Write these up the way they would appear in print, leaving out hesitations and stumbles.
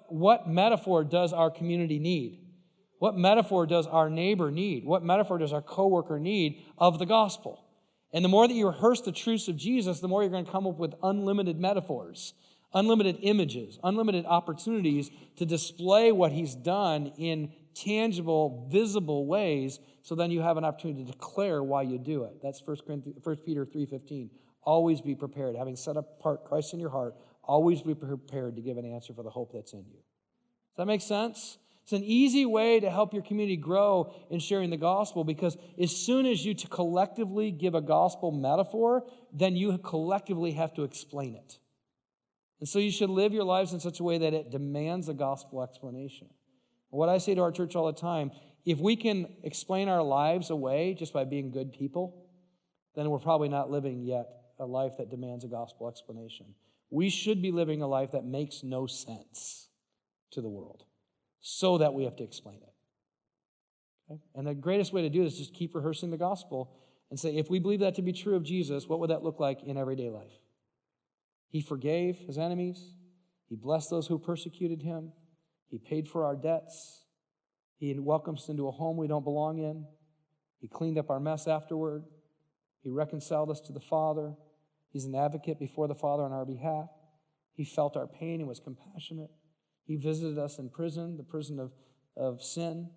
what metaphor does our community need? What metaphor does our neighbor need? What metaphor does our coworker need of the gospel? And the more that you rehearse the truths of Jesus, the more you're going to come up with unlimited metaphors, unlimited images, unlimited opportunities to display what he's done in tangible, visible ways, so then you have an opportunity to declare why you do it. That's 1 Peter 3:15. Always be prepared. Having set apart Christ in your heart, always be prepared to give an answer for the hope that's in you. Does that make sense? It's an easy way to help your community grow in sharing the gospel, because as soon as you collectively give a gospel metaphor, then you collectively have to explain it. And so you should live your lives in such a way that it demands a gospel explanation. What I say to our church all the time, if we can explain our lives away just by being good people, then we're probably not living yet a life that demands a gospel explanation. We should be living a life that makes no sense to the world, so that we have to explain it. Okay? And the greatest way to do this is just keep rehearsing the gospel and say, if we believe that to be true of Jesus, what would that look like in everyday life? He forgave his enemies. He blessed those who persecuted him. He paid for our debts. He welcomes us into a home we don't belong in. He cleaned up our mess afterward. He reconciled us to the Father. He's an advocate before the Father on our behalf. He felt our pain and was compassionate. He visited us in prison, the prison of sin.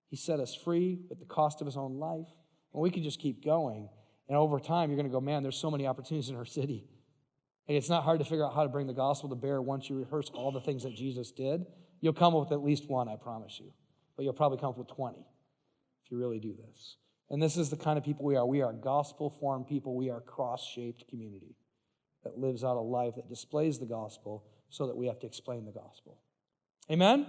He set us free at the cost of his own life. And we can just keep going. And over time, you're going to go, man, there's so many opportunities in our city. And it's not hard to figure out how to bring the gospel to bear once you rehearse all the things that Jesus did. You'll come up with at least one, I promise you. But you'll probably come up with 20 if you really do this. And this is the kind of people we are. We are gospel-formed people. We are a cross-shaped community that lives out a life that displays the gospel so that we have to explain the gospel. Amen?